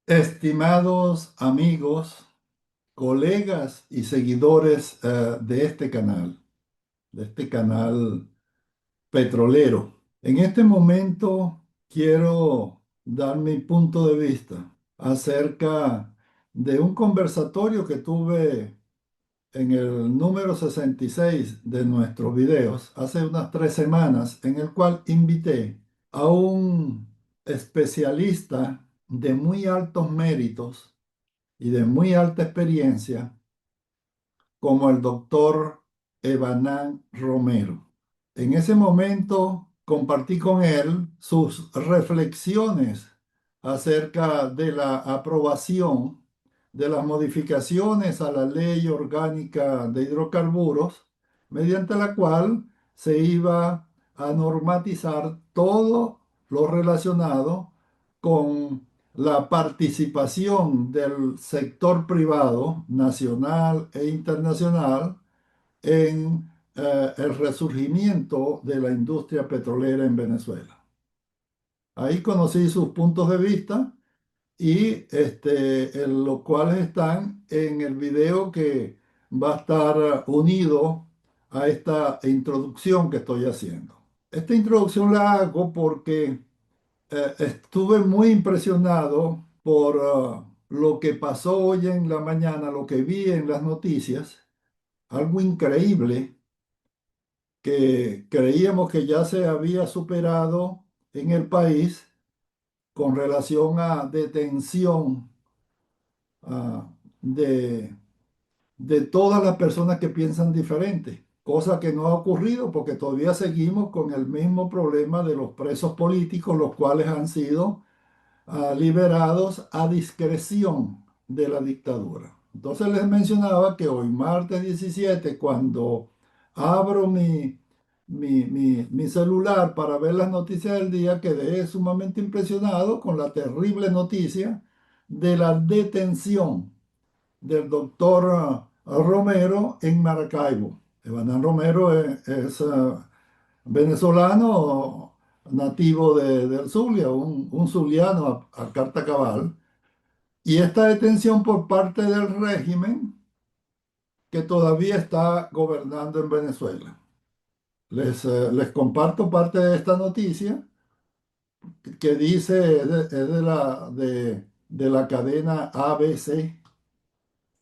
Estimados amigos, colegas y seguidores de este canal petrolero, en este momento quiero dar mi punto de vista acerca de un conversatorio que tuve en el número 66 de nuestros videos hace unas 3 semanas, en el cual invité a un especialista de muy altos méritos y de muy alta experiencia, como el doctor Evanán Romero. En ese momento compartí con él sus reflexiones acerca de la aprobación de las modificaciones a la Ley Orgánica de Hidrocarburos, mediante la cual se iba a normatizar todo lo relacionado con la participación del sector privado, nacional e internacional, en el resurgimiento de la industria petrolera en Venezuela. Ahí conocí sus puntos de vista y los cuales están en el video que va a estar unido a esta introducción que estoy haciendo. Esta introducción la hago porque estuve muy impresionado por lo que pasó hoy en la mañana, lo que vi en las noticias, algo increíble que creíamos que ya se había superado en el país con relación a detención ah, de, de todas las personas que piensan diferente, cosa que no ha ocurrido porque todavía seguimos con el mismo problema de los presos políticos, los cuales han sido liberados a discreción de la dictadura. Entonces les mencionaba que hoy, martes 17, cuando abro mi celular para ver las noticias del día, quedé sumamente impresionado con la terrible noticia de la detención del doctor Romero en Maracaibo. Evanán Romero es venezolano nativo del Zulia, un zuliano a carta cabal, y esta detención por parte del régimen que todavía está gobernando en Venezuela. Les comparto parte de esta noticia que dice, es de la cadena ABC,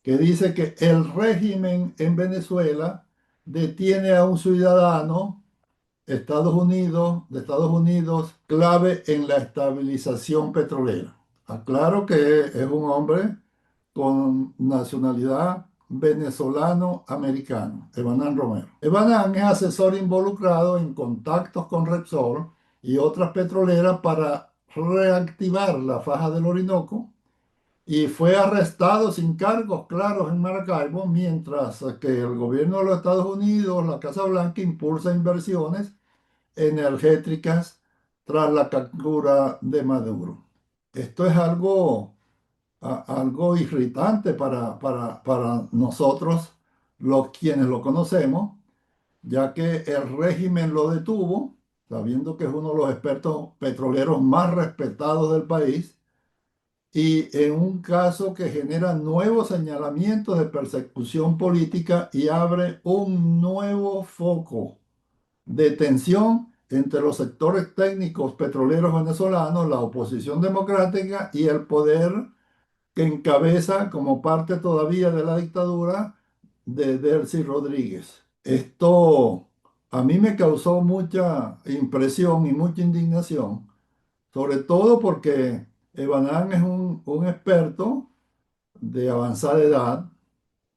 que dice que el régimen en Venezuela detiene a un ciudadano de Estados Unidos, clave en la estabilización petrolera. Aclaro que es un hombre con nacionalidad venezolano-americano, Evanán Romero. Evanán es asesor involucrado en contactos con Repsol y otras petroleras para reactivar la faja del Orinoco, y fue arrestado sin cargos claros en Maracaibo, mientras que el gobierno de los Estados Unidos, la Casa Blanca, impulsa inversiones energéticas tras la captura de Maduro. Esto es algo irritante para nosotros, los quienes lo conocemos, ya que el régimen lo detuvo, sabiendo que es uno de los expertos petroleros más respetados del país, y en un caso que genera nuevos señalamientos de persecución política y abre un nuevo foco de tensión entre los sectores técnicos petroleros venezolanos, la oposición democrática y el poder que encabeza como parte todavía de la dictadura de Delcy Rodríguez. Esto a mí me causó mucha impresión y mucha indignación, sobre todo porque Evanán es un experto de avanzada edad,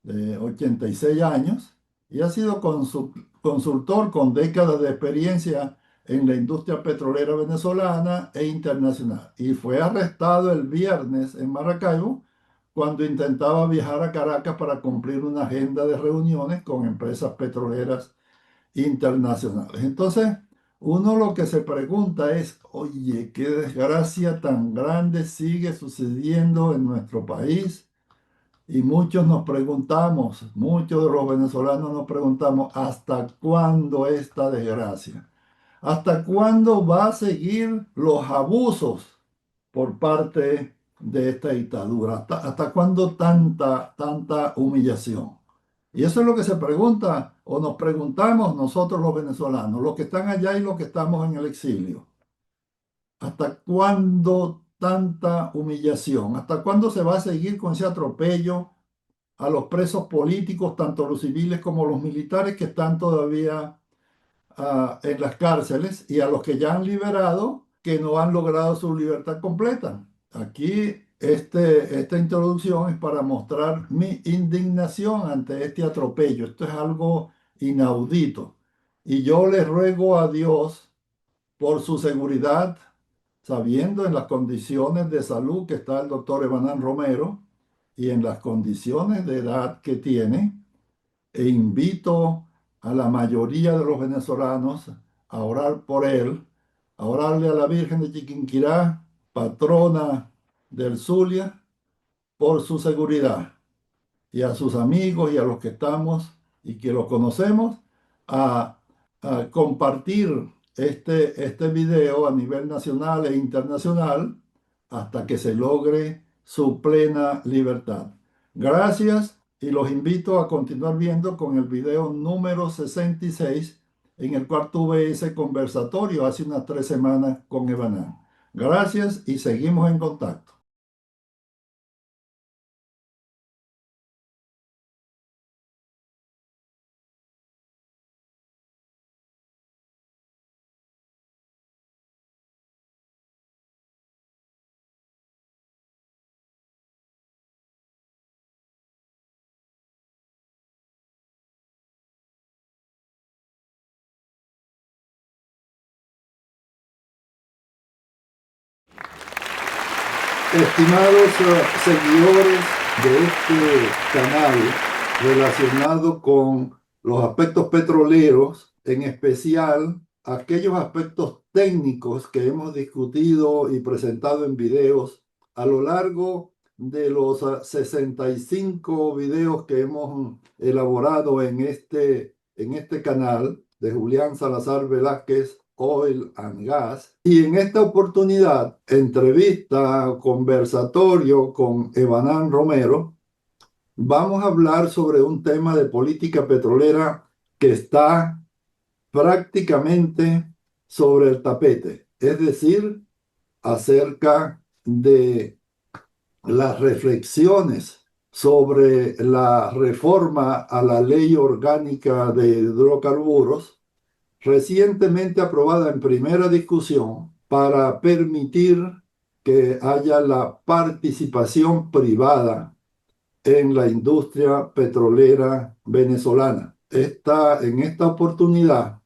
de 86 años, y ha sido consultor con décadas de experiencia en la industria petrolera venezolana e internacional. Y fue arrestado el viernes en Maracaibo cuando intentaba viajar a Caracas para cumplir una agenda de reuniones con empresas petroleras internacionales. Entonces, uno lo que se pregunta es, oye, qué desgracia tan grande sigue sucediendo en nuestro país. Y muchos nos preguntamos, muchos de los venezolanos nos preguntamos, ¿hasta cuándo esta desgracia? ¿Hasta cuándo va a seguir los abusos por parte de esta dictadura? ¿Hasta cuándo tanta humillación? Y eso es lo que se pregunta o nos preguntamos nosotros los venezolanos, los que están allá y los que estamos en el exilio. ¿Hasta cuándo tanta humillación? ¿Hasta cuándo se va a seguir con ese atropello a los presos políticos, tanto los civiles como los militares que están todavía en las cárceles y a los que ya han liberado, que no han logrado su libertad completa? Aquí esta introducción es para mostrar mi indignación ante este atropello. Esto es algo inaudito. Y yo le ruego a Dios por su seguridad, sabiendo en las condiciones de salud que está el doctor Evanán Romero y en las condiciones de edad que tiene, e invito a la mayoría de los venezolanos a orar por él, a orarle a la Virgen de Chiquinquirá, patrona del Zulia, por su seguridad, y a sus amigos y a los que estamos y que lo conocemos, a, a compartir este video a nivel nacional e internacional hasta que se logre su plena libertad. Gracias, y los invito a continuar viendo con el video número 66, en el cual tuve ese conversatorio hace unas 3 semanas con Evanán. Gracias y seguimos en contacto. Estimados seguidores de este canal relacionado con los aspectos petroleros, en especial aquellos aspectos técnicos que hemos discutido y presentado en videos a lo largo de los 65 videos que hemos elaborado en este canal de Julián Salazar Velázquez Oil and Gas. Y en esta oportunidad, entrevista, conversatorio con Evanán Romero, vamos a hablar sobre un tema de política petrolera que está prácticamente sobre el tapete, es decir, acerca de las reflexiones sobre la reforma a la Ley Orgánica de Hidrocarburos, recientemente aprobada en primera discusión para permitir que haya la participación privada en la industria petrolera venezolana. En esta oportunidad,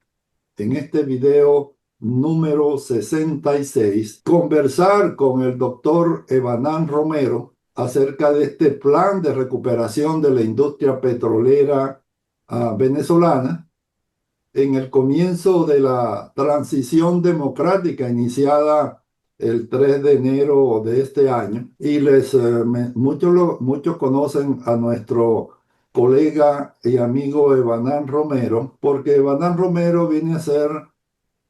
en este video número 66, conversar con el doctor Evanán Romero acerca de este plan de recuperación de la industria petrolera venezolana en el comienzo de la transición democrática iniciada el 3 de enero de este año. Y muchos conocen a nuestro colega y amigo Evanán Romero, porque Evanán Romero viene a ser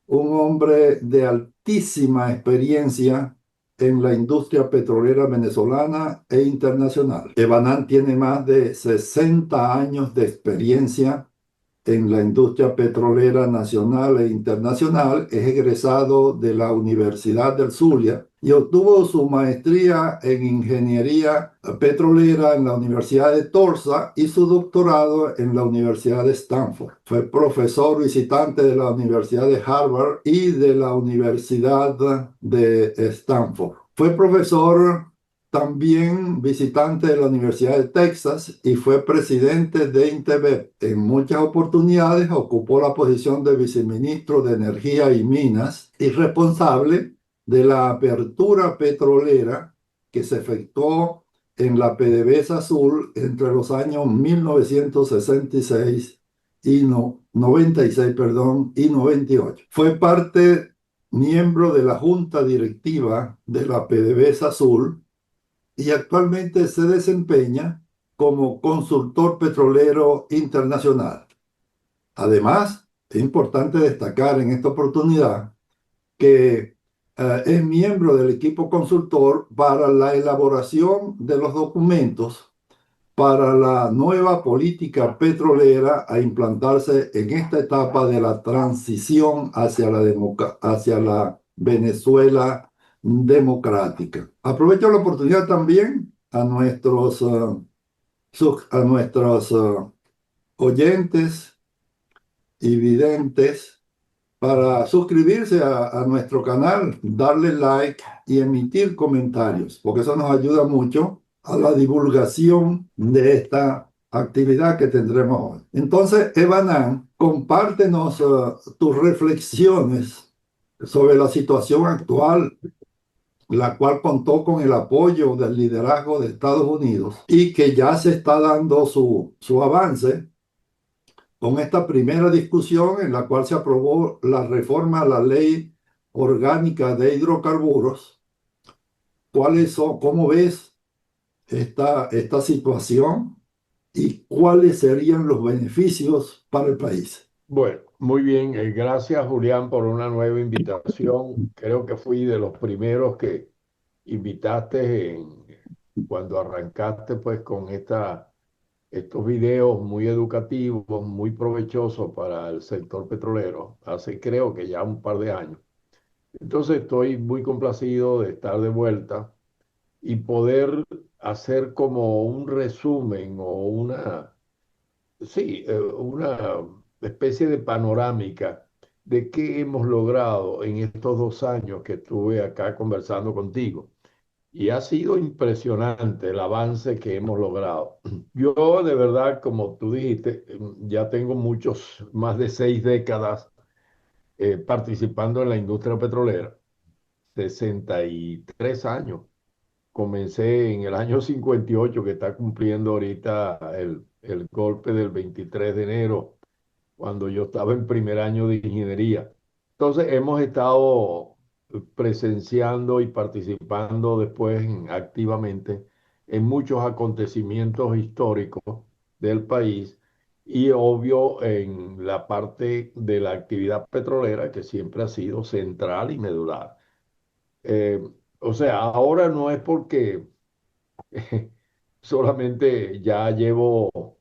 un hombre de altísima experiencia en la industria petrolera venezolana e internacional. Evanán tiene más de 60 años de experiencia en la industria petrolera nacional e internacional. Es egresado de la Universidad del Zulia y obtuvo su maestría en ingeniería petrolera en la Universidad de Tulsa y su doctorado en la Universidad de Stanford. Fue profesor visitante de la Universidad de Harvard y de la Universidad de Stanford. Fue profesor también visitante de la Universidad de Texas y fue presidente de INTEBEP. En muchas oportunidades ocupó la posición de viceministro de Energía y Minas y responsable de la apertura petrolera que se efectuó en la PDVSA Azul entre los años 1966 y 96, y 98. Fue miembro de la junta directiva de la PDVSA Azul y actualmente se desempeña como consultor petrolero internacional. Además, es importante destacar en esta oportunidad que es miembro del equipo consultor para la elaboración de los documentos para la nueva política petrolera a implantarse en esta etapa de la transición hacia la Venezuela democrática. Aprovecho la oportunidad también a nuestros oyentes y videntes para suscribirse a nuestro canal, darle like y emitir comentarios, porque eso nos ayuda mucho a la divulgación de esta actividad que tendremos hoy. Entonces, Evanán, compártenos tus reflexiones sobre la situación actual, la cual contó con el apoyo del liderazgo de Estados Unidos y que ya se está dando su avance con esta primera discusión en la cual se aprobó la reforma a la ley orgánica de hidrocarburos. ¿Cuáles son, cómo ves esta situación y cuáles serían los beneficios para el país? Bueno, muy bien. Gracias, Julián, por una nueva invitación. Creo que fui de los primeros que invitaste cuando arrancaste pues con estos videos muy educativos, muy provechosos para el sector petrolero, hace creo que ya un par de años. Entonces estoy muy complacido de estar de vuelta y poder hacer como un resumen o una especie de panorámica de qué hemos logrado en estos 2 años que estuve acá conversando contigo. Y ha sido impresionante el avance que hemos logrado. Yo de verdad, como tú dijiste, ya tengo más de 6 décadas participando en la industria petrolera, 63 años. Comencé en el año 58, que está cumpliendo ahorita el golpe del 23 de enero, cuando yo estaba en primer año de ingeniería. Entonces hemos estado presenciando y participando después activamente en muchos acontecimientos históricos del país y obvio en la parte de la actividad petrolera que siempre ha sido central y medular. Eh, o sea, ahora no es porque solamente ya llevo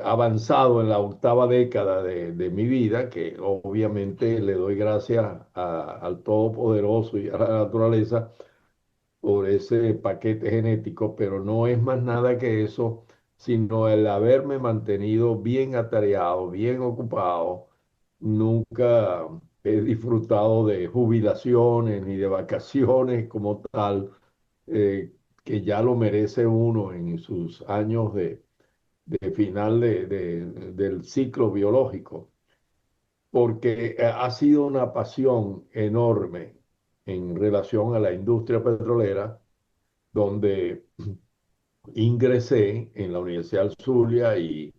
avanzado en la octava década de mi vida, que obviamente le doy gracias al Todopoderoso y a la naturaleza por ese paquete genético, pero no es más nada que eso, sino el haberme mantenido bien atareado, bien ocupado. Nunca he disfrutado de jubilaciones ni de vacaciones como tal, eh, que ya lo merece uno en sus años de final del ciclo biológico, porque ha sido una pasión enorme en relación a la industria petrolera, donde ingresé en la Universidad del Zulia y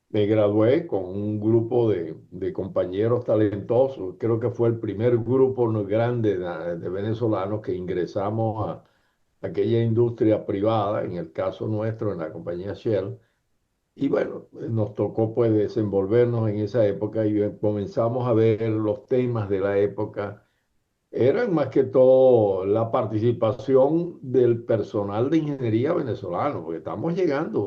me gradué con un grupo de compañeros talentosos. Creo que fue el primer grupo no grande de venezolanos que ingresamos a aquella industria privada, en el caso nuestro, en la compañía Shell. Y bueno, nos tocó pues desenvolvernos en esa época y comenzamos a ver los temas de la época. Eran más que todo la participación del personal de ingeniería venezolano, porque estamos llegando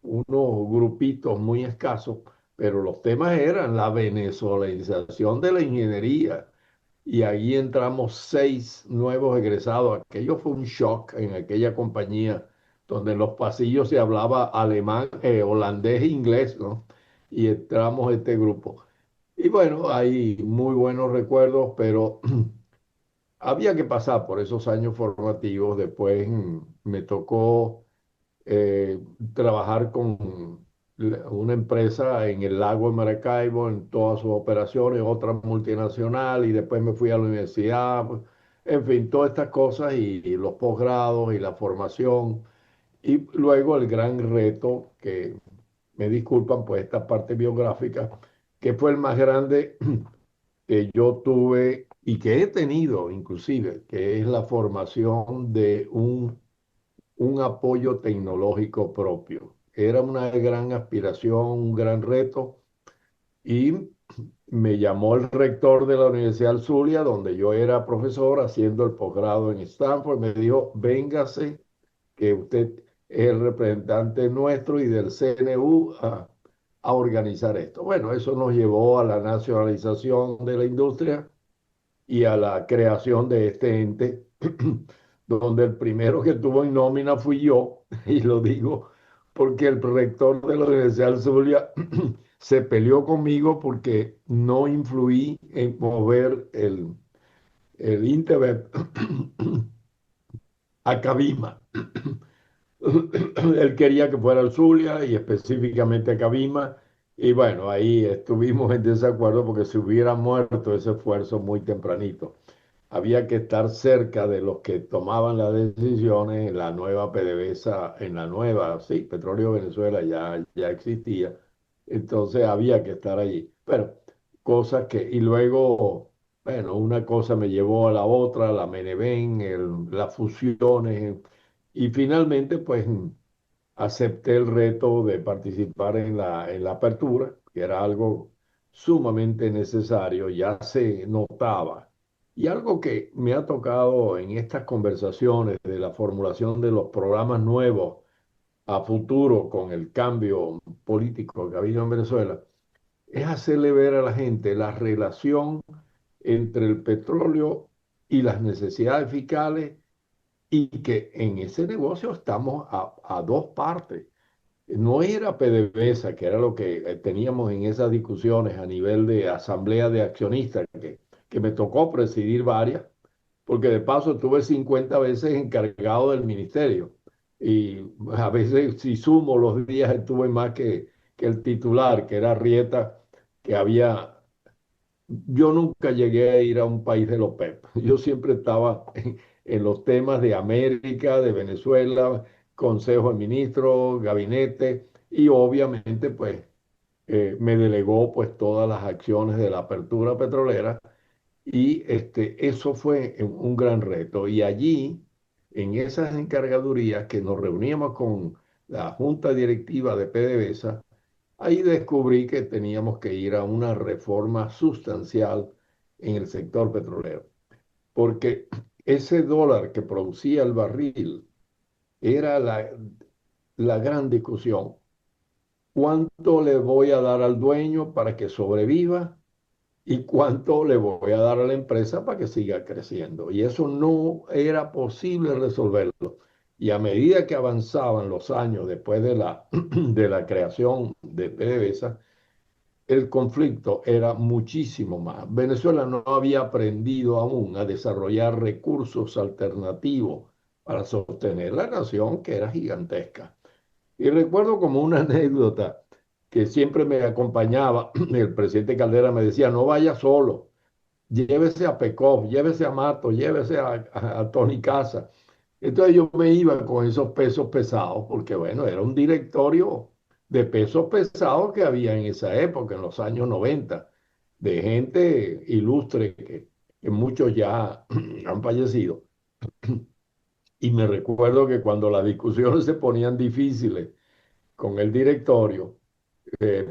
unos grupitos muy escasos, pero los temas eran la venezolanización de la ingeniería. Y ahí entramos 6 nuevos egresados. Aquello fue un shock en aquella compañía donde en los pasillos se hablaba alemán, holandés e inglés, ¿no? Y entramos este grupo. Y bueno, hay muy buenos recuerdos, pero había que pasar por esos años formativos. Después me tocó eh, trabajar con una empresa en el lago de Maracaibo, en todas sus operaciones, otra multinacional, y después me fui a la universidad, pues, en fin, todas estas cosas y los posgrados y la formación. Y luego el gran reto, que me disculpan, pues esta parte biográfica, que fue el más grande que yo tuve y que he tenido inclusive, que es la formación de un apoyo tecnológico propio. Era una gran aspiración, un gran reto y me llamó el rector de la Universidad del Zulia, donde yo era profesor haciendo el posgrado en Stanford, me dijo, véngase, que usted es el representante nuestro y del CNU a organizar esto. Bueno, eso nos llevó a la nacionalización de la industria y a la creación de este ente, donde el primero que tuvo en nómina fui yo, y lo digo porque el rector de la Universidad del Zulia se peleó conmigo porque no influí en mover el Internet a Cabima. Él quería que fuera el Zulia y específicamente a Cabima. Y bueno, ahí estuvimos en desacuerdo porque se hubiera muerto ese esfuerzo muy tempranito. Había que estar cerca de los que tomaban las decisiones en la nueva PDVSA, en la nueva, sí, Petróleo Venezuela ya existía, entonces había que estar allí. Pero cosas que, y luego, bueno, una cosa me llevó a la otra, la Meneven, las fusiones, y finalmente, pues acepté el reto de participar en la apertura, que era algo sumamente necesario, ya se notaba. Y algo que me ha tocado en estas conversaciones de la formulación de los programas nuevos a futuro con el cambio político que ha habido en Venezuela, es hacerle ver a la gente la relación entre el petróleo y las necesidades fiscales y que en ese negocio estamos a dos partes. No era PDVSA, que era lo que teníamos en esas discusiones a nivel de asamblea de accionistas, que me tocó presidir varias, porque de paso estuve 50 veces encargado del ministerio. Y a veces, si sumo los días, estuve más que el titular, que era Rieta, que había... Yo nunca llegué a ir a un país de los PEP. Yo siempre estaba en los temas de América, de Venezuela, Consejo de Ministros, gabinete, y obviamente pues me delegó pues todas las acciones de la apertura petrolera y eso fue un gran reto. Y allí, en esas encargadurías que nos reuníamos con la junta directiva de PDVSA, ahí descubrí que teníamos que ir a una reforma sustancial en el sector petrolero, porque ese dólar que producía el barril era la gran discusión. ¿Cuánto le voy a dar al dueño para que sobreviva? ¿Y cuánto le voy a dar a la empresa para que siga creciendo? Y eso no era posible resolverlo. Y a medida que avanzaban los años después de de la creación de PDVSA, el conflicto era muchísimo más. Venezuela no había aprendido aún a desarrollar recursos alternativos para sostener la nación que era gigantesca. Y recuerdo como una anécdota que siempre me acompañaba, el presidente Caldera me decía, no vaya solo, llévese a Pekov, llévese a Mato, llévese a Tony Casa. Entonces yo me iba con esos pesos pesados, porque bueno, era un directorio de pesos pesados que había en esa época, en los años 90 de gente ilustre que muchos ya han fallecido. Y me recuerdo que cuando las discusiones se ponían difíciles con el directorio,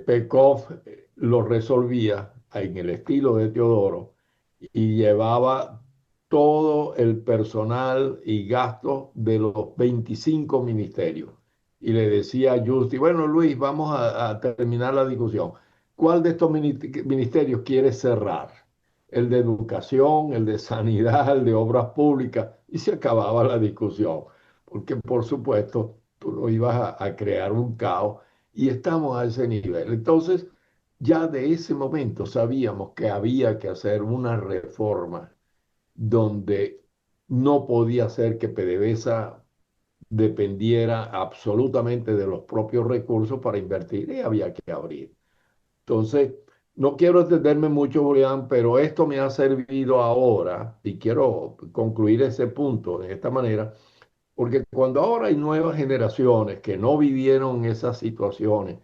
Pekov lo resolvía en el estilo de Teodoro y llevaba todo el personal y gastos de los 25 ministerios. Y le decía a Justi, bueno, Luis, vamos a terminar la discusión. ¿Cuál de estos ministerios quiere cerrar? El de educación, el de sanidad, el de obras públicas. Y se acababa la discusión, porque por supuesto tú no ibas a crear un caos y estamos a ese nivel. Entonces, ya de ese momento sabíamos que había que hacer una reforma donde no podía ser que PDVSA dependiera absolutamente de los propios recursos para invertir y había que abrir. Entonces, no quiero extenderme mucho, Julián, pero esto me ha servido ahora y quiero concluir ese punto de esta manera, porque cuando ahora hay nuevas generaciones que no vivieron esas situaciones,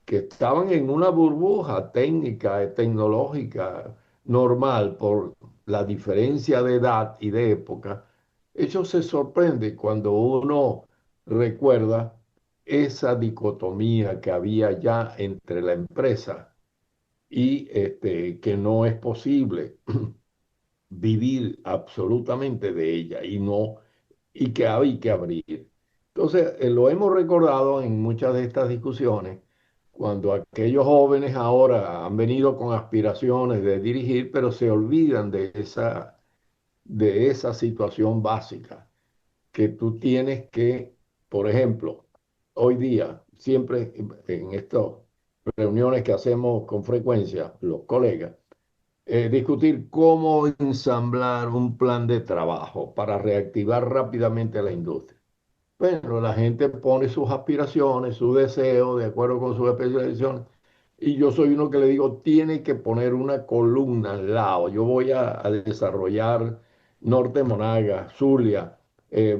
que estaban en una burbuja técnica, tecnológica normal por la diferencia de edad y de época, ellos se sorprenden cuando uno recuerda esa dicotomía que había ya entre la empresa y que no es posible vivir absolutamente de ella y no y que hay que abrir. Entonces, lo hemos recordado en muchas de estas discusiones, cuando aquellos jóvenes ahora han venido con aspiraciones de dirigir, pero se olvidan de esa situación básica, que tú tienes que, por ejemplo, hoy día, siempre en estas reuniones que hacemos con frecuencia, los colegas, discutir cómo ensamblar un plan de trabajo para reactivar rápidamente la industria. Bueno, la gente pone sus aspiraciones, sus deseos, de acuerdo con sus especializaciones. Y yo soy uno que le digo, tiene que poner una columna al lado. Yo voy a desarrollar Norte Monaga, Zulia,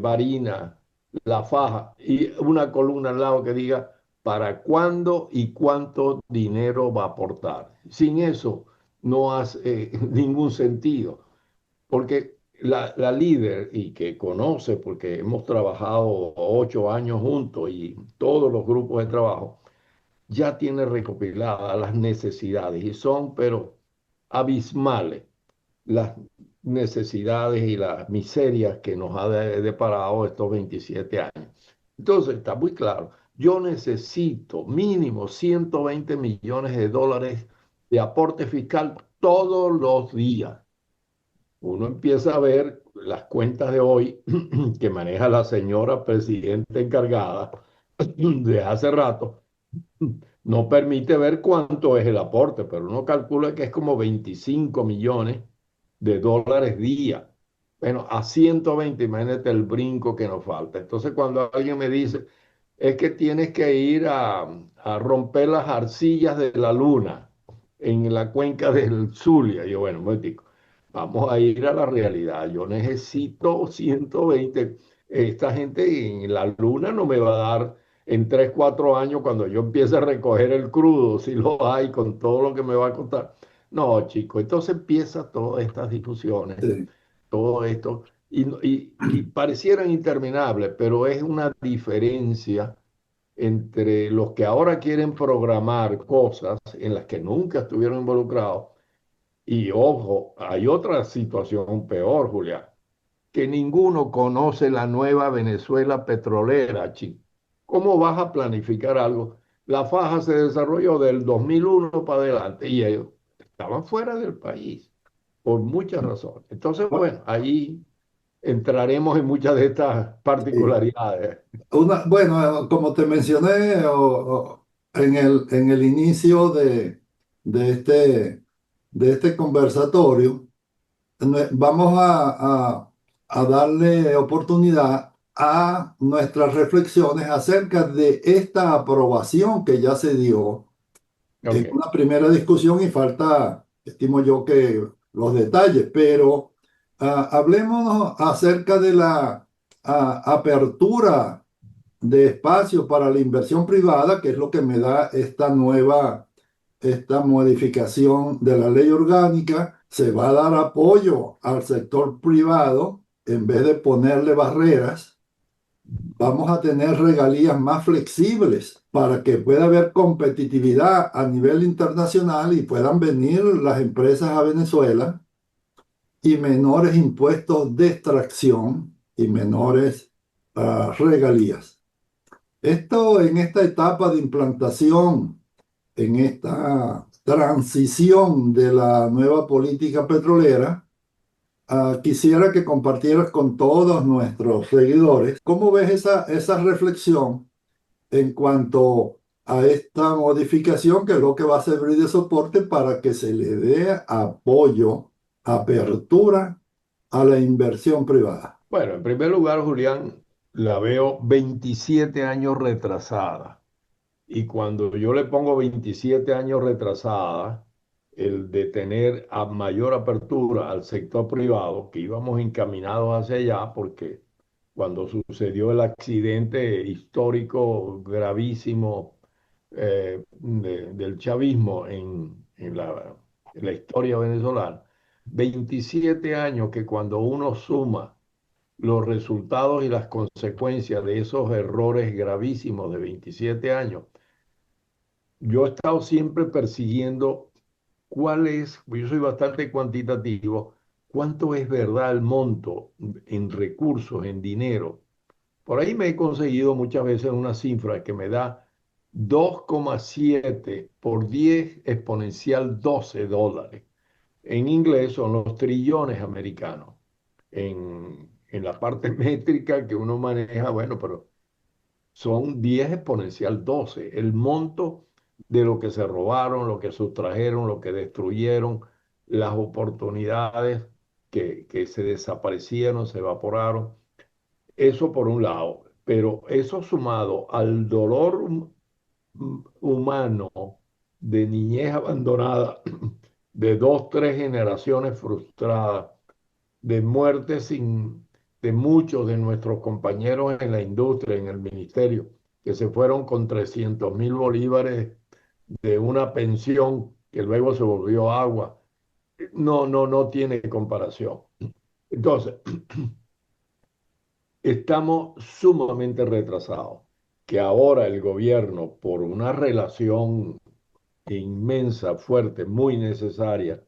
Barina, La Faja, y una columna al lado que diga para cuándo y cuánto dinero va a aportar. Sin eso no hace ningún sentido. Porque la líder y que conoce, porque hemos trabajado 8 años juntos y todos los grupos de trabajo, ya tiene recopiladas las necesidades y son, pero abismales, las necesidades y las miserias que nos ha deparado estos 27 años. Entonces, está muy claro, yo necesito mínimo 120 millones de dólares de aporte fiscal todos los días. Uno empieza a ver las cuentas de hoy que maneja la señora presidenta encargada de hace rato, no permite ver cuánto es el aporte, pero uno calcula que es como 25 millones de dólares día. Bueno, a 120, imagínate el brinco que nos falta. Entonces, cuando alguien me dice, es que tienes que ir a romper las arcillas de la luna en la cuenca del Zulia, yo, bueno, un momentico, vamos a ir a la realidad. Yo necesito 120. Esta gente en la luna no me va a dar en 3 4 años cuando yo empiece a recoger el crudo, si lo hay, con todo lo que me va a costar. No, chico, entonces empieza todas estas discusiones, Sí, todo esto, y parecieran interminables, pero es una diferencia entre los que ahora quieren programar cosas en las que nunca estuvieron involucrados. Y ojo, hay otra situación peor, Julián, que ninguno conoce la nueva Venezuela petrolera, chico. ¿Cómo vas a planificar algo? La faja se desarrolló del 2001 para adelante y ellos estaban fuera del país por muchas razones. Entonces, bueno, ahí entraremos en muchas de estas sí. particularidades. Bueno, como te mencioné en el inicio de de este conversatorio, vamos a darle oportunidad a nuestras reflexiones acerca de esta aprobación que ya se dio en Ok, una primera discusión y falta, estimo yo, que los detalles, pero hablemos acerca de la apertura de espacio para la inversión privada, que es lo que me da esta modificación de la ley orgánica. Se va a dar apoyo al sector privado en vez de ponerle barreras. Vamos a tener regalías más flexibles para que pueda haber competitividad a nivel internacional y puedan venir las empresas a Venezuela y menores impuestos de extracción y menores regalías. Esto en esta etapa de implantación, en esta transición de la nueva política petrolera, quisiera que compartieras con todos nuestros seguidores cómo ves esa reflexión en cuanto a esta modificación, que es lo que va a servir de soporte para que se le dé apoyo, apertura a la inversión privada. bueno, en primer lugar, Julián, la veo 27 años retrasada. Y cuando yo le pongo 27 años retrasada, el de tener a mayor apertura al sector privado, que íbamos encaminados hacia allá, porque cuando sucedió el accidente histórico gravísimo del chavismo en la historia venezolana, 27 años que cuando uno suma los resultados y las consecuencias de esos errores gravísimos de 27 años, yo he estado siempre persiguiendo cuál es, yo soy bastante cuantitativo, cuánto es verdad el monto en recursos, en dinero. Por ahí me he conseguido muchas veces una cifra que me da 2,7 por 10 exponencial 12 dólares. En inglés son los trillones americanos. En la parte métrica que uno maneja, bueno, pero son 10 exponencial 12 el monto de lo que se robaron, lo que sustrajeron, lo que destruyeron, las oportunidades que se desaparecieron, se evaporaron. Eso por un lado, pero eso sumado al dolor humano de niñez abandonada, de dos, tres generaciones frustradas, de muerte de muchos de nuestros compañeros en la industria, en el ministerio, que se fueron con 300.000 bolívares de una pensión que luego se volvió agua. No tiene comparación. Entonces, estamos sumamente retrasados, que ahora el gobierno, por una relación inmensa, fuerte, muy necesaria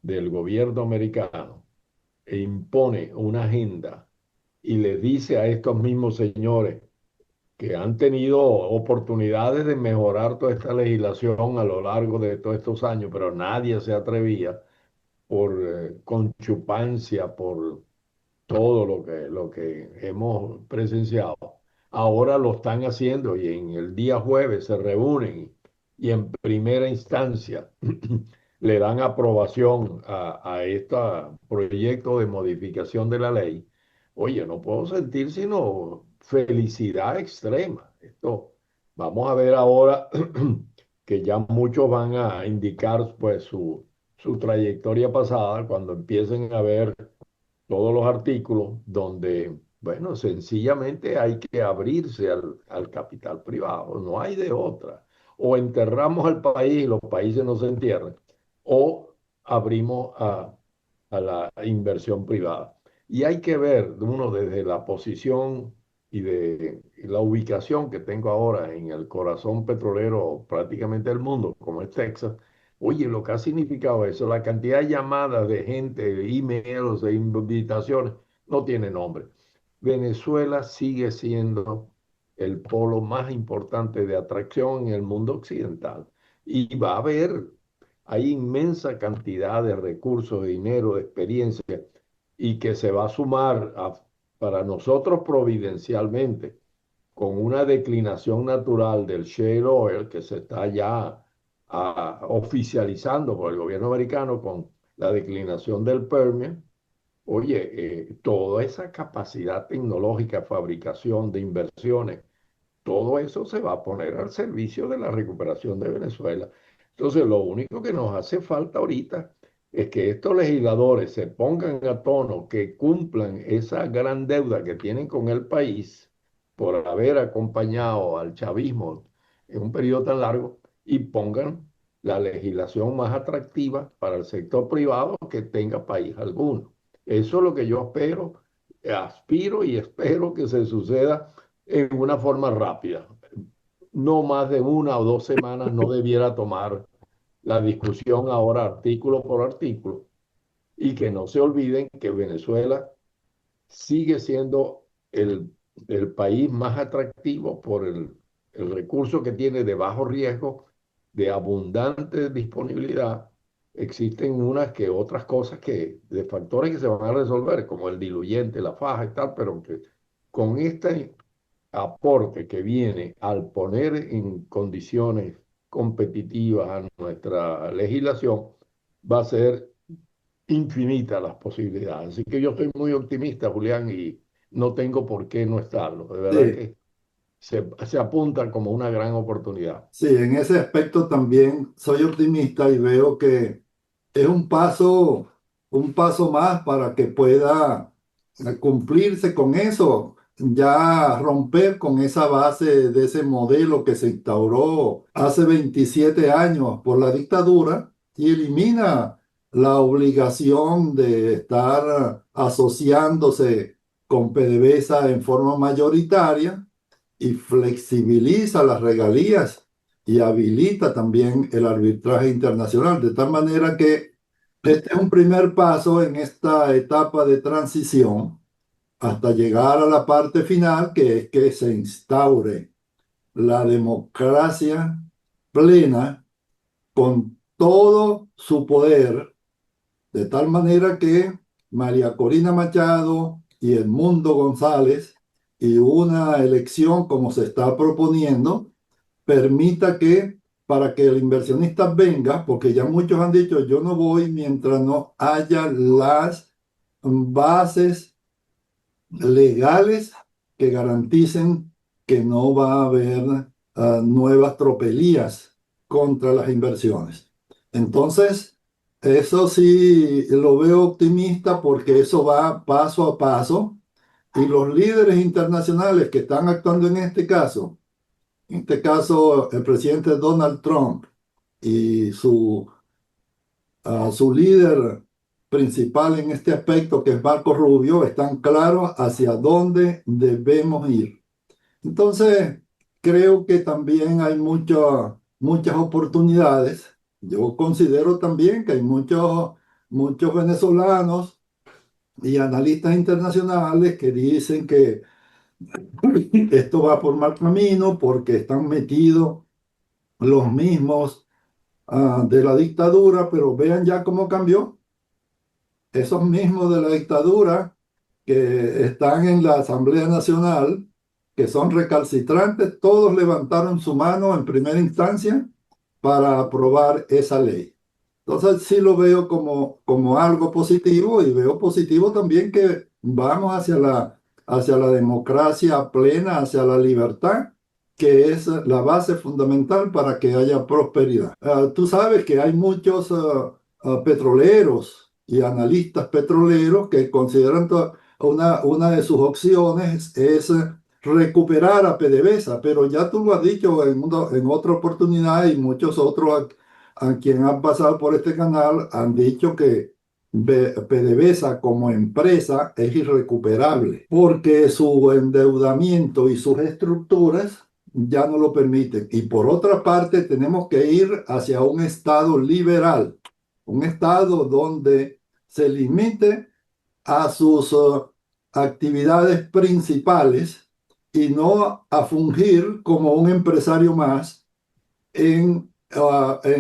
del gobierno americano, impone una agenda y le dice a estos mismos señores que han tenido oportunidades de mejorar toda esta legislación a lo largo de todos estos años, pero nadie se atrevía por conchupancia, por todo lo que hemos presenciado. Ahora lo están haciendo y en el día jueves se reúnen y en primera instancia le dan aprobación a este proyecto de modificación de la ley. Oye, no puedo sentir sino felicidad extrema. Esto, vamos a ver ahora que ya muchos van a indicar pues su trayectoria pasada cuando empiecen a ver todos los artículos donde, bueno, sencillamente hay que abrirse al capital privado, no hay de otra. O enterramos al país y los países no se entierran, o abrimos a la inversión privada. Y hay que ver, uno desde la posición y la ubicación que tengo ahora en el corazón petrolero prácticamente del mundo, como es Texas. Oye, lo que ha significado eso, la cantidad de llamadas de gente, emails e invitaciones, no tiene nombre. Venezuela sigue siendo el polo más importante de atracción en el mundo occidental. Y va a haber, hay inmensa cantidad de recursos, de dinero, de experiencia, y que se va a sumar para nosotros providencialmente con una declinación natural del shale oil que se está ya oficializando por el gobierno americano con la declinación del Permian. Oye, toda esa capacidad tecnológica, fabricación de inversiones, todo eso se va a poner al servicio de la recuperación de Venezuela. Entonces, lo único que nos hace falta ahorita es que estos legisladores se pongan a tono, que cumplan esa gran deuda que tienen con el país por haber acompañado al chavismo en un periodo tan largo y pongan la legislación más atractiva para el sector privado que tenga país alguno. Eso es lo que yo espero, aspiro y espero que se suceda en una forma rápida. No más de 1 o 2 semanas no debiera tomar la discusión ahora artículo por artículo y que no se olviden que Venezuela sigue siendo el país más atractivo por el recurso que tiene de bajo riesgo, de abundante disponibilidad. Existen unas que otras cosas de factores que se van a resolver, como el diluyente, la faja y tal, pero que con este aporte que viene al poner en condiciones competitivas a nuestra legislación, va a ser infinitas las posibilidades. Así que yo estoy muy optimista, Julián, y no tengo por qué no estarlo. De verdad Sí, que se apunta como una gran oportunidad. sí, en ese aspecto también soy optimista y veo que es un paso más para que pueda cumplirse con eso, ya romper con esa base de ese modelo que se instauró hace 27 años por la dictadura y elimina la obligación de estar asociándose con PDVSA en forma mayoritaria y flexibiliza las regalías y habilita también el arbitraje internacional, de tal manera que este es un primer paso en esta etapa de transición hasta llegar a la parte final, que es que se instaure la democracia plena con todo su poder, de tal manera que María Corina Machado y Edmundo González y una elección como se está proponiendo permita que para que el inversionista venga, porque ya muchos han dicho yo no voy mientras no haya las bases legales que garanticen que no va a haber nuevas tropelías contra las inversiones. Entonces, eso sí lo veo optimista porque eso va paso a paso y los líderes internacionales que están actuando en este caso el presidente Donald Trump y su líder principal en este aspecto, que es Marco Rubio, están claros hacia dónde debemos ir. Entonces, creo que también hay muchas oportunidades. Yo considero también que hay muchos venezolanos y analistas internacionales que dicen que esto va por mal camino porque están metidos los mismos de la dictadura, pero vean ya cómo cambió. Esos mismos de la dictadura que están en la Asamblea Nacional, que son recalcitrantes, todos levantaron su mano en primera instancia para aprobar esa ley. Entonces sí lo veo como algo positivo y veo positivo también que vamos hacia la democracia plena, hacia la libertad, que es la base fundamental para que haya prosperidad. Tú sabes que hay muchos petroleros y analistas petroleros que consideran una de sus opciones es recuperar a PDVSA, pero ya tú lo has dicho en otra oportunidad y muchos otros a quien han pasado por este canal han dicho que PDVSA como empresa es irrecuperable porque su endeudamiento y sus estructuras ya no lo permiten. Y por otra parte, tenemos que ir hacia un Estado liberal, un Estado donde se limite a sus actividades principales y no a fungir como un empresario más en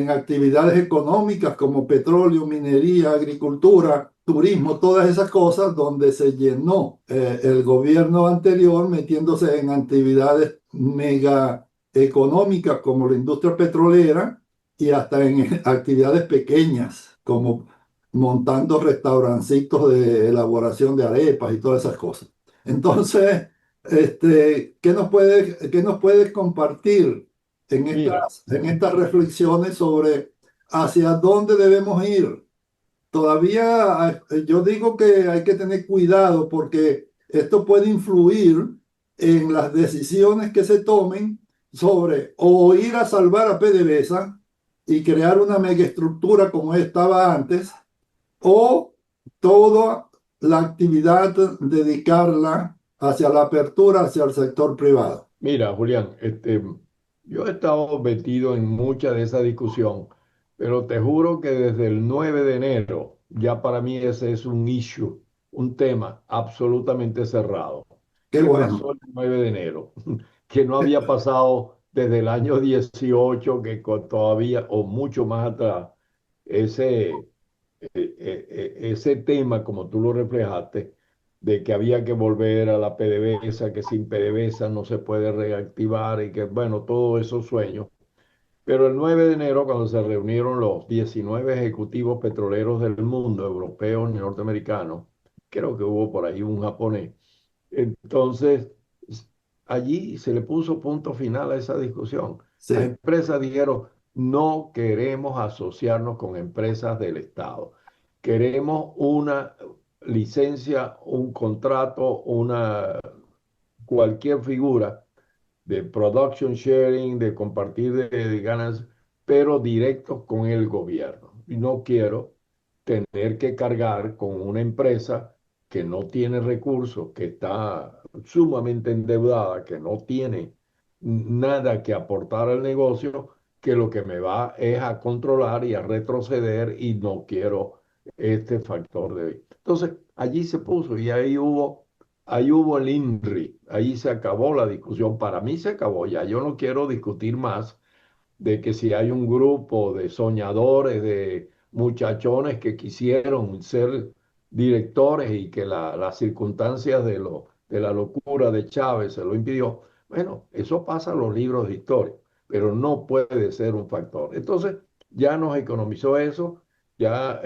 actividades económicas como petróleo, minería, agricultura, turismo, todas esas cosas donde se llenó el gobierno anterior metiéndose en actividades mega económicas como la industria petrolera y hasta en actividades pequeñas como montando restaurancitos de elaboración de arepas y todas esas cosas. Entonces, qué nos puedes compartir Mira, en estas reflexiones sobre hacia dónde debemos ir? Todavía yo digo que hay que tener cuidado porque esto puede influir en las decisiones que se tomen sobre o ir a salvar a PDVSA y crear una megaestructura como estaba antes, o toda la actividad dedicarla hacia la apertura hacia el sector privado. mira, Julián, yo he estado metido en mucha de esa discusión, pero te juro que desde el 9 de enero ya para mí ese es un issue, un tema absolutamente cerrado. Qué ¿Qué bueno. pasó el 9 de enero? Que no había pasado desde el año 18, todavía, o mucho más atrás, ese, ese tema, como tú lo reflejaste, de que había que volver a la PDVSA, que sin PDVSA no se puede reactivar y que, bueno, todos esos sueños. Pero el 9 de enero, cuando se reunieron los 19 ejecutivos petroleros del mundo, europeos y norteamericanos, creo que hubo por ahí un japonés, entonces allí se le puso punto final a esa discusión. Las Sí, empresas dijeron, no queremos asociarnos con empresas del Estado. Queremos una licencia, un contrato, cualquier figura de production sharing, de compartir de ganas, pero directos con el gobierno. Y no quiero tener que cargar con una empresa que no tiene recursos, que está sumamente endeudada, que no tiene nada que aportar al negocio que lo que me va es a controlar y a retroceder y no quiero este factor de vida. Entonces, allí se puso y ahí hubo el INRI, ahí se acabó la discusión. Para mí se acabó ya, yo no quiero discutir más de que si hay un grupo de soñadores, de muchachones que quisieron ser directores y que las circunstancias de la locura de Chávez se lo impidió, bueno, eso pasa en los libros de historia, pero no puede ser un factor. Entonces, ya nos economizó eso, ya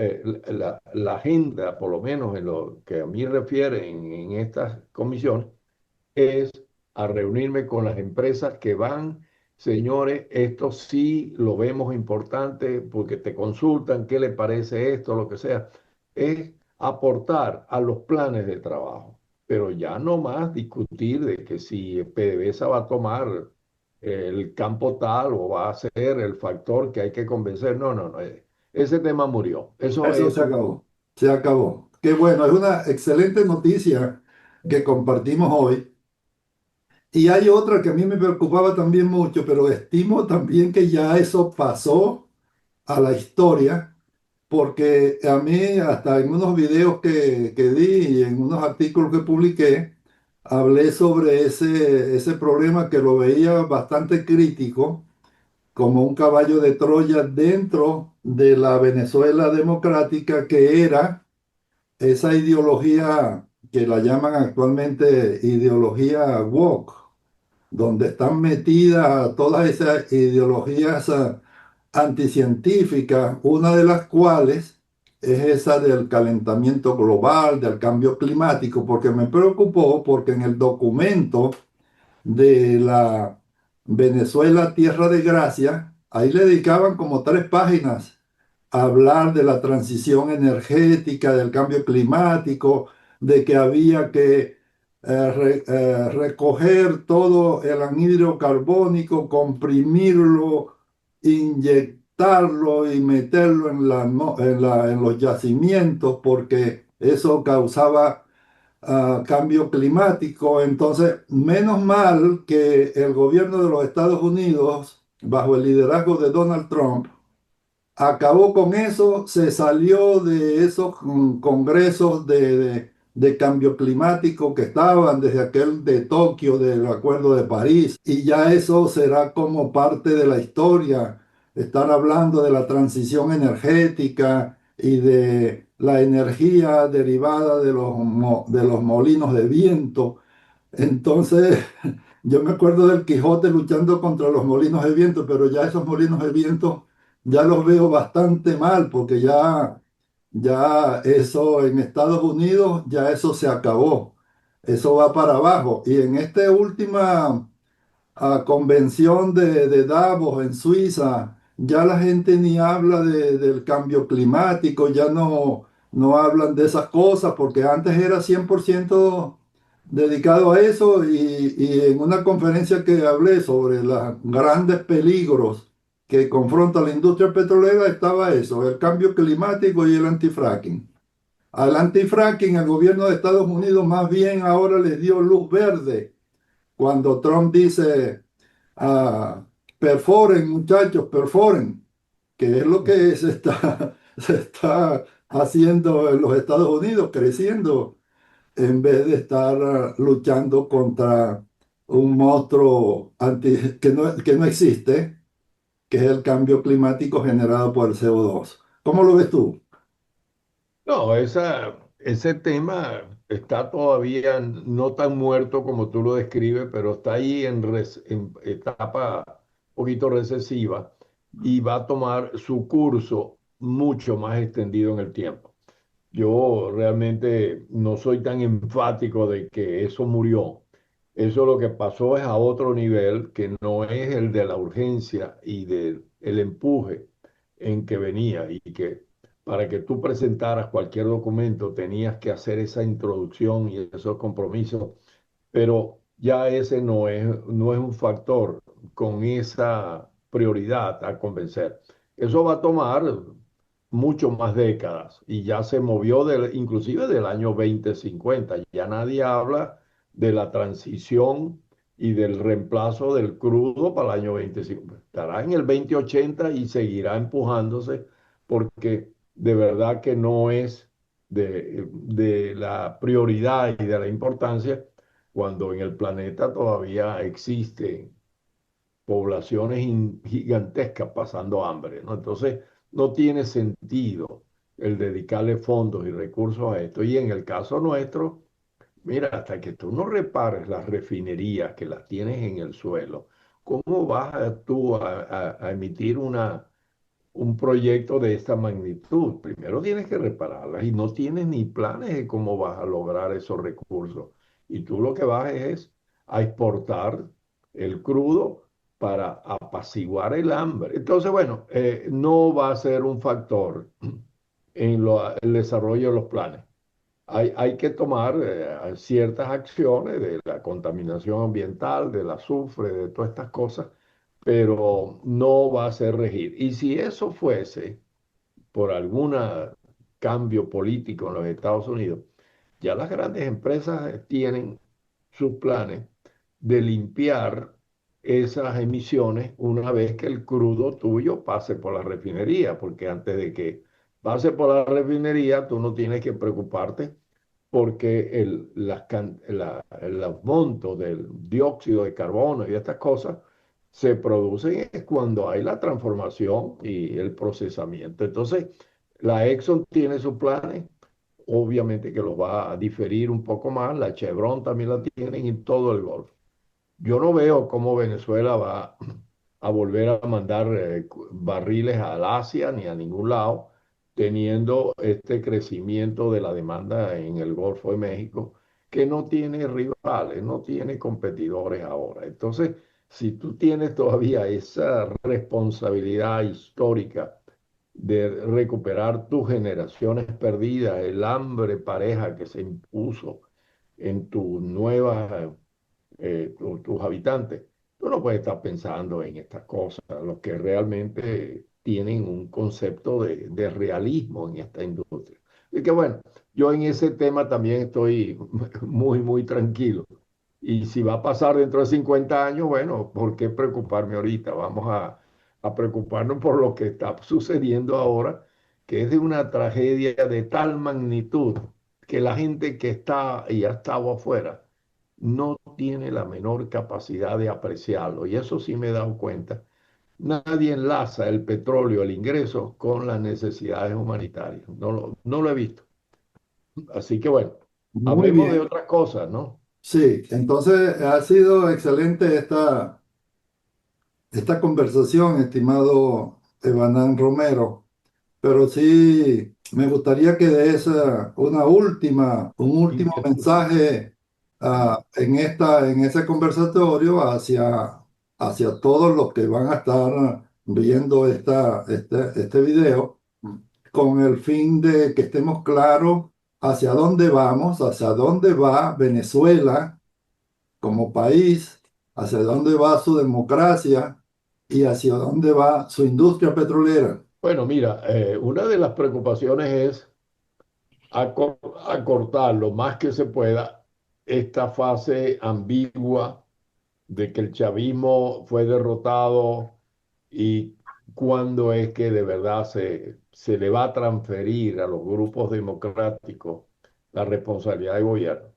la agenda, por lo menos en lo que a mí refiere en estas comisiones, es a reunirme con las empresas que van, señores, esto sí lo vemos importante porque te consultan qué le parece esto, lo que sea, es aportar a los planes de trabajo, pero ya no más discutir de que si PDVSA va a tomar el campo tal o va a ser el factor que hay que convencer. No, no, no. Ese tema murió. Eso Eso es se un... acabó, se acabó. Qué bueno, es una excelente noticia que compartimos hoy. Y hay otra que a mí me preocupaba también mucho, pero estimo también que ya eso pasó a la historia, porque a mí hasta en unos videos que di y en unos artículos que publiqué, hablé sobre ese problema que lo veía bastante crítico, como un caballo de Troya dentro de la Venezuela democrática, que era esa ideología que la llaman actualmente ideología woke, donde están metidas todas esas ideologías anticientíficas, una de las cuales es esa del calentamiento global, del cambio climático, porque me preocupó porque en el documento de la Venezuela Tierra de Gracia, ahí le dedicaban como 3 páginas a hablar de la transición energética, del cambio climático, de que había que recoger todo el anhídrido carbónico, comprimirlo, inyectarlo y meterlo en los yacimientos, porque eso causaba cambio climático. Entonces, menos mal que el gobierno de los Estados Unidos, bajo el liderazgo de Donald Trump, acabó con eso, se salió de esos congresos de cambio climático que estaban desde aquel de Tokio, del Acuerdo de París, y ya eso será como parte de la historia. Están hablando de la transición energética y de la energía derivada de los molinos de viento. Entonces, yo me acuerdo del Quijote luchando contra los molinos de viento, pero ya esos molinos de viento ya los veo bastante mal, porque ya eso en Estados Unidos, ya eso se acabó. Eso va para abajo. Y en esta última convención de Davos en Suiza, ya la gente ni habla del cambio climático, ya no hablan de esas cosas, porque antes era 100% dedicado a eso, y en una conferencia que hablé sobre los grandes peligros que confronta la industria petrolera estaba eso, el cambio climático y el antifracking. Al antifracking el gobierno de Estados Unidos más bien ahora les dio luz verde cuando Trump dice, ah, perforen muchachos, perforen, que es lo que se está haciendo en los Estados Unidos, creciendo, en vez de estar luchando contra un monstruo que no existe, que es el cambio climático generado por el CO2. ¿Cómo lo ves tú? No, ese tema está todavía no tan muerto como tú lo describes, pero está ahí en etapa un poquito recesiva y va a tomar su curso mucho más extendido en el tiempo. Yo realmente no soy tan enfático de que eso murió. Eso lo que pasó es a otro nivel que no es el de la urgencia y del el empuje en que venía y que para que tú presentaras cualquier documento tenías que hacer esa introducción y esos compromisos, pero ya ese no es un factor con esa prioridad a convencer. Eso va a tomar mucho más décadas y ya se movió inclusive del año 2050. Ya nadie habla de la transición y del reemplazo del crudo para el año 25. Estará en el 2080 y seguirá empujándose porque de verdad que no es de la prioridad y de la importancia cuando en el planeta todavía existen poblaciones gigantescas pasando hambre, ¿no? Entonces, no tiene sentido el dedicarle fondos y recursos a esto. Y en el caso nuestro, mira, hasta que tú no repares las refinerías que las tienes en el suelo, ¿cómo vas tú a emitir un proyecto de esta magnitud? Primero tienes que repararlas y no tienes ni planes de cómo vas a lograr esos recursos. Y tú lo que vas es a exportar el crudo para apaciguar el hambre. Entonces, bueno, no va a ser un factor en el desarrollo de los planes. Hay que tomar ciertas acciones de la contaminación ambiental, del azufre, de todas estas cosas, pero no va a ser regir. Y si eso fuese por algún cambio político en los Estados Unidos, ya las grandes empresas tienen sus planes de limpiar esas emisiones una vez que el crudo tuyo pase por la refinería, porque antes de que pase por la refinería, tú no tienes que preocuparte porque los montos del dióxido de carbono y estas cosas se producen es cuando hay la transformación y el procesamiento. Entonces, la Exxon tiene sus planes, obviamente que los va a diferir un poco más, la Chevron también la tienen y todo el Golfo. Yo no veo cómo Venezuela va a volver a mandar barriles al Asia ni a ningún lado, teniendo este crecimiento de la demanda en el Golfo de México, que no tiene rivales, no tiene competidores ahora. Entonces, si tú tienes todavía esa responsabilidad histórica de recuperar tus generaciones perdidas, el hambre pareja que se impuso en tu nueva tus habitantes. Tú no puedes estar pensando en estas cosas, los que realmente tienen un concepto de realismo en esta industria. Y que bueno, yo en ese tema también estoy muy tranquilo. Y si va a pasar dentro de 50 años, bueno, ¿por qué preocuparme ahorita? Vamos a preocuparnos por lo que está sucediendo ahora, que es de una tragedia de tal magnitud que la gente que está y ha estado afuera no tiene la menor capacidad de apreciarlo. Y eso sí me he dado cuenta. Nadie enlaza el petróleo, el ingreso, con las necesidades humanitarias. No lo he visto. Así que bueno, Muy hablemos de bien. otras cosas, ¿no? Sí, entonces ha sido excelente esta conversación, estimado Evanán Romero. Pero sí, me gustaría que des un último Inquietud. mensaje en ese conversatorio hacia todos los que van a estar viendo este video, con el fin de que estemos claros hacia dónde vamos, hacia dónde va Venezuela como país, hacia dónde va su democracia y hacia dónde va su industria petrolera. Bueno, mira, una de las preocupaciones es acortar lo más que se pueda esta fase ambigua de que el chavismo fue derrotado y cuándo es que de verdad se le va a transferir a los grupos democráticos la responsabilidad de gobierno.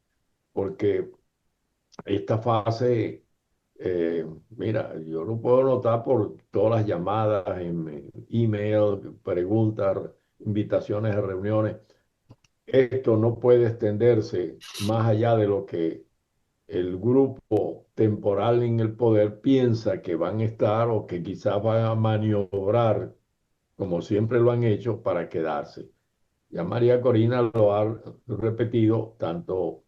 Porque esta fase, mira, yo lo puedo notar por todas las llamadas, email, preguntas, invitaciones a reuniones. Esto no puede extenderse más allá de lo que el grupo temporal en el poder piensa que van a estar o que quizás van a maniobrar, como siempre lo han hecho, para quedarse. Ya María Corina lo ha repetido tanto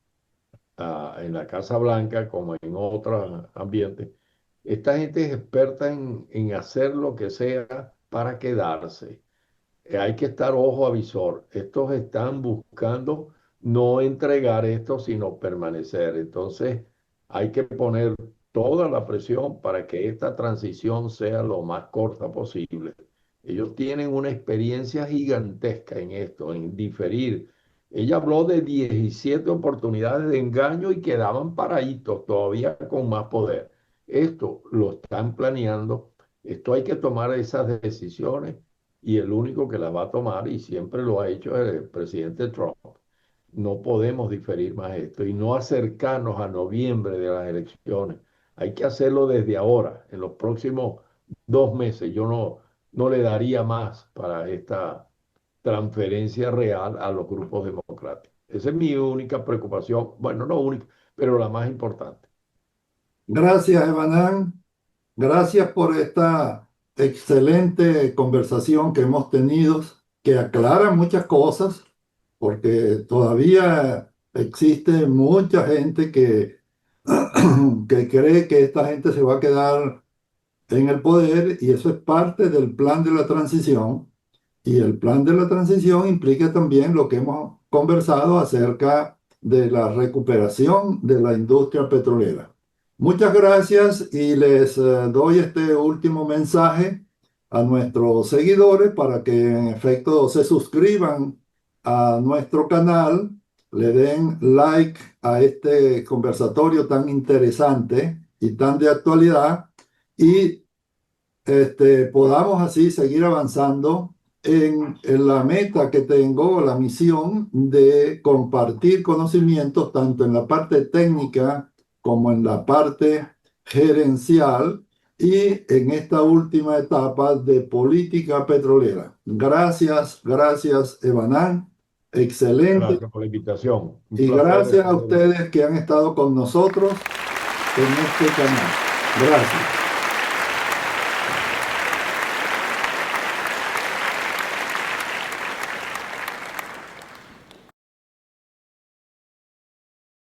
en la Casa Blanca como en otros ambientes. Esta gente es experta en hacer lo que sea para quedarse. Hay que estar ojo avisor. Estos están buscando no entregar esto, sino permanecer. Entonces, hay que poner toda la presión para que esta transición sea lo más corta posible. Ellos tienen una experiencia gigantesca en esto, en diferir. Ella habló de 17 oportunidades de engaño y quedaban paraditos todavía con más poder. Esto lo están planeando, esto hay que tomar esas decisiones y el único que las va a tomar, y siempre lo ha hecho, es el presidente Trump. No podemos diferir más esto y no acercarnos a noviembre de las elecciones. Hay que hacerlo desde ahora, en los próximos 2 meses. Yo no le daría más para esta transferencia real a los grupos democráticos. Esa es mi única preocupación. Bueno, no única, pero la más importante. Gracias, Evanán. Gracias por esta excelente conversación que hemos tenido, que aclara muchas cosas, porque todavía existe mucha gente que cree que esta gente se va a quedar en el poder y eso es parte del plan de la transición. Y el plan de la transición implica también lo que hemos conversado acerca de la recuperación de la industria petrolera. Muchas gracias y les doy este último mensaje a nuestros seguidores para que en efecto se suscriban a nuestro canal, le den like a este conversatorio tan interesante y tan de actualidad y podamos así seguir avanzando en la meta que tengo, la misión de compartir conocimientos tanto en la parte técnica como en la parte gerencial y en esta última etapa de política petrolera. Gracias, gracias, Evanán. Excelente. Gracias por la invitación. Un Y placer gracias a estar en ustedes que han estado con nosotros en este canal. Gracias.